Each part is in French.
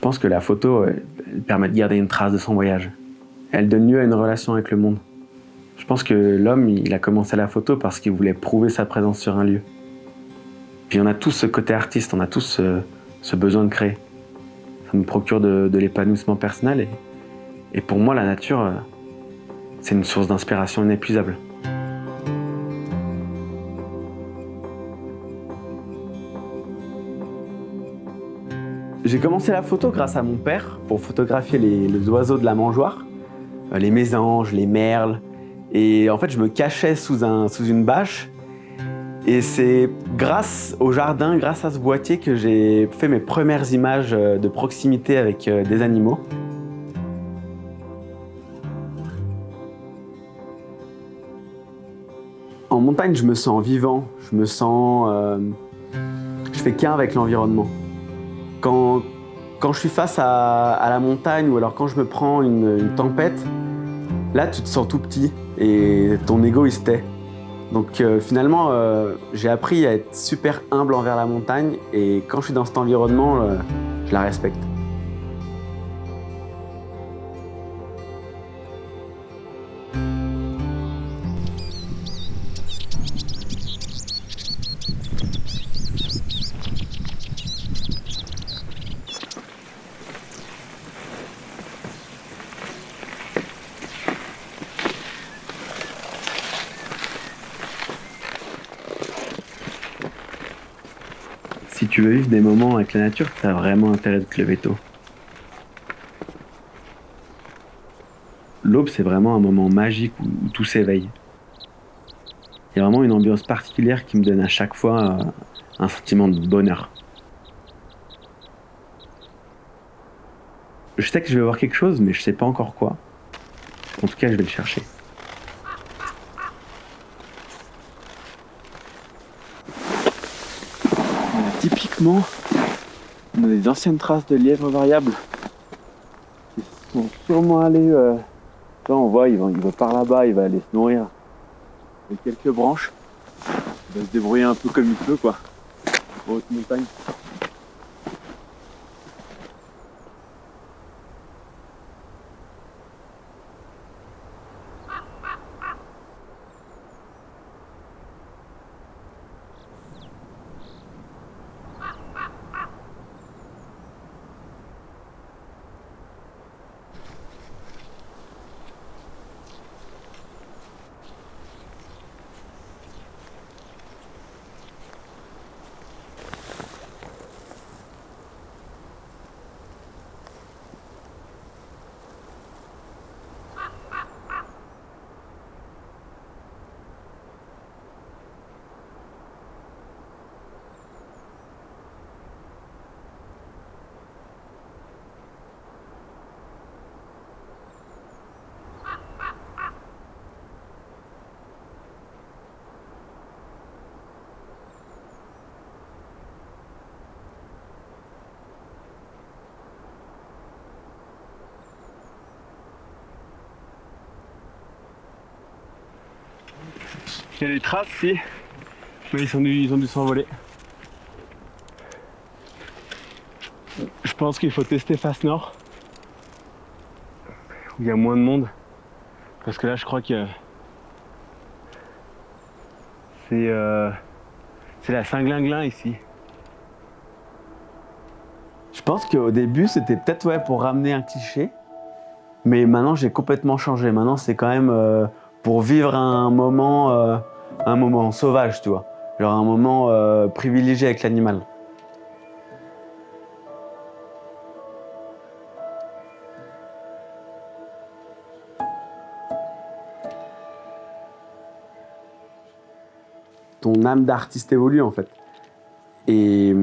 pense que la photo, elle permet de garder une trace de son voyage. Elle donne lieu à une relation avec le monde. Je pense que l'homme, il a commencé la photo parce qu'il voulait prouver sa présence sur un lieu. Puis on a tous ce côté artiste, on a tous ce besoin de créer. Ça me procure de l'épanouissement personnel et pour moi, la nature, c'est une source d'inspiration inépuisable. J'ai commencé la photo grâce à mon père pour photographier les oiseaux de la mangeoire, les mésanges, les merles. Et en fait, je me cachais sous une bâche. Et c'est grâce au jardin, grâce à ce boîtier, que j'ai fait mes premières images de proximité avec des animaux. En montagne, je me sens vivant, je fais qu'un avec l'environnement. Quand je suis face à la montagne ou alors quand je me prends une tempête, là tu te sens tout petit et ton ego il se tait. Donc finalement, j'ai appris à être super humble envers la montagne et quand je suis dans cet environnement, je la respecte. Si tu veux vivre des moments avec la nature, tu as vraiment intérêt de te lever tôt. L'aube, c'est vraiment un moment magique où tout s'éveille. Il y a vraiment une ambiance particulière qui me donne à chaque fois un sentiment de bonheur. Je sais que je vais voir quelque chose, mais je sais pas encore quoi. En tout cas, je vais le chercher. Typiquement, on a des anciennes traces de lièvres variables. Ils sont sûrement allés. Là, on voit, il va par là-bas, il va aller se nourrir avec quelques branches. Il va se débrouiller un peu comme il peut, quoi. En haute montagne. Il y a des traces ici, mais ils ont dû s'envoler. Je pense qu'il faut tester face nord, où il y a moins de monde. Parce que là, je crois que c'est la Saint-Glinglin ici. Je pense qu'au début, c'était peut-être pour ramener un cliché. Mais maintenant, j'ai complètement changé. Maintenant, c'est quand même pour vivre un moment sauvage, tu vois. Genre un moment privilégié avec l'animal. Ton âme d'artiste évolue, en fait. Et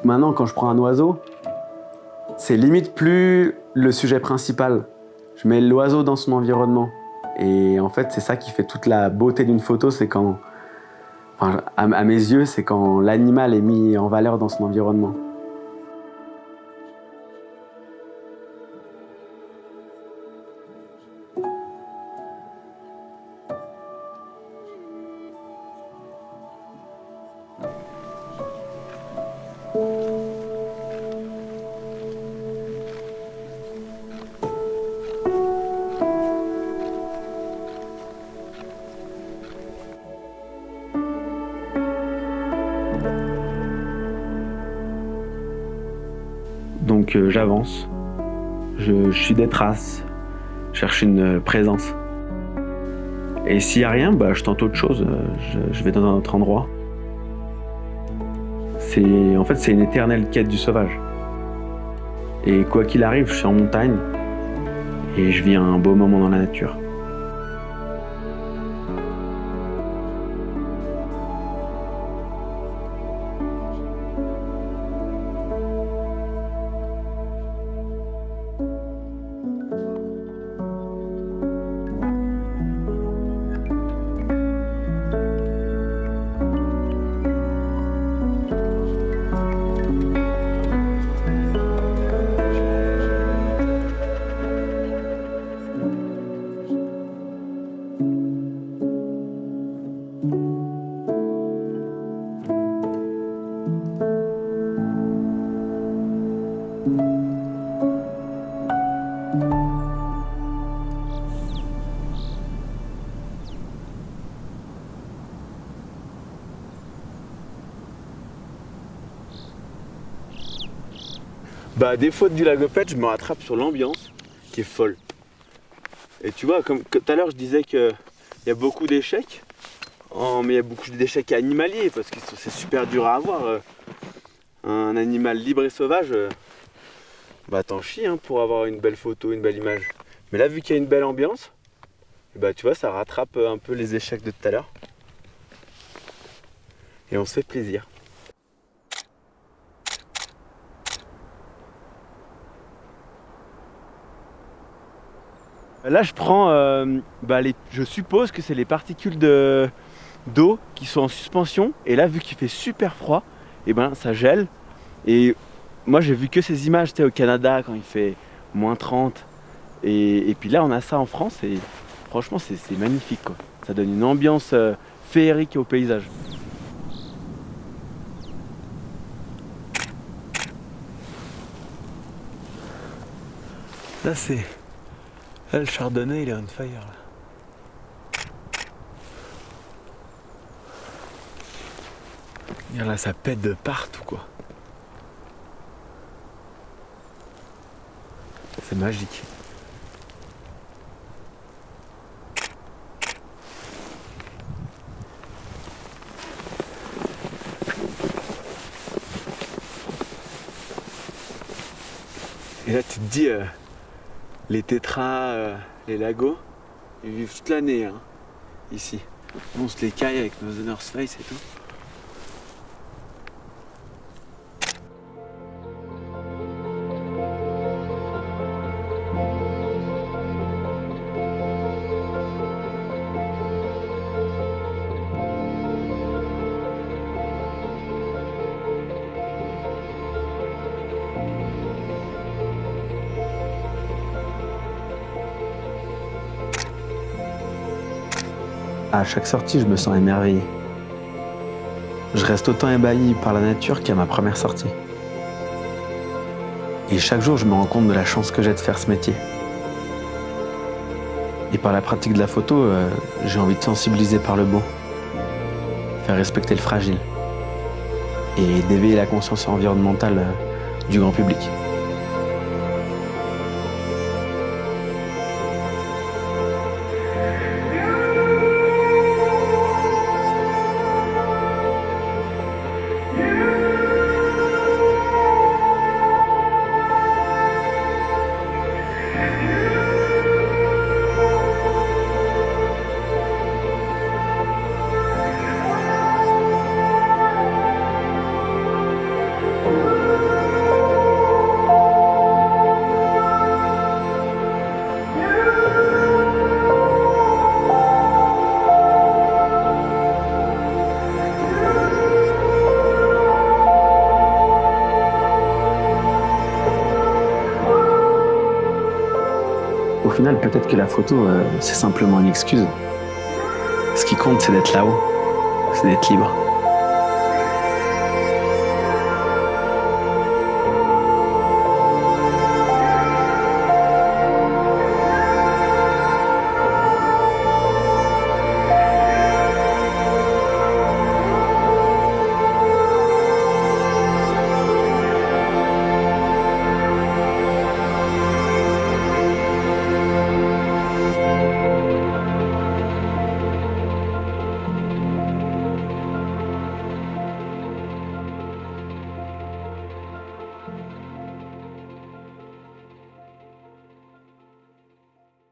maintenant, quand je prends un oiseau, c'est limite plus le sujet principal. Je mets l'oiseau dans son environnement. Et en fait, c'est ça qui fait toute la beauté d'une photo, c'est quand, enfin, à mes yeux, c'est quand l'animal est mis en valeur dans son environnement. Donc j'avance, je suis des traces, je cherche une présence. Et s'il n'y a rien, je tente autre chose, je vais dans un autre endroit. C'est une éternelle quête du sauvage. Et quoi qu'il arrive, je suis en montagne et je vis un beau moment dans la nature. À défaut du lagopède, je me rattrape sur l'ambiance qui est folle. Et tu vois, comme tout à l'heure je disais qu'il y a beaucoup d'échecs, mais il y a beaucoup d'échecs animaliers parce que c'est super dur à avoir. Un animal libre et sauvage, t'en chies pour avoir une belle photo, une belle image. Mais là, vu qu'il y a une belle ambiance, tu vois, ça rattrape un peu les échecs de tout à l'heure. Et on se fait plaisir. Là, je prends, je suppose que c'est les particules d'eau qui sont en suspension. Et là, vu qu'il fait super froid, ça gèle. Et moi, j'ai vu que ces images au Canada quand il fait moins 30. Et puis là, on a ça en France et franchement, c'est magnifique, quoi. Ça donne une ambiance féerique au paysage. Là, le chardonnay, il est on fire. Là. Regarde là, ça pète de partout, quoi. C'est magique. Et là, tu te dis, les tétras, les lagos, ils vivent toute l'année ici. On se les caille avec nos North Face et tout. À chaque sortie, je me sens émerveillé. Je reste autant ébahi par la nature qu'à ma première sortie. Et chaque jour, je me rends compte de la chance que j'ai de faire ce métier. Et par la pratique de la photo, j'ai envie de sensibiliser par le beau, faire respecter le fragile et d'éveiller la conscience environnementale du grand public. Au final, peut-être que la photo, c'est simplement une excuse. Ce qui compte, c'est d'être là-haut, c'est d'être libre.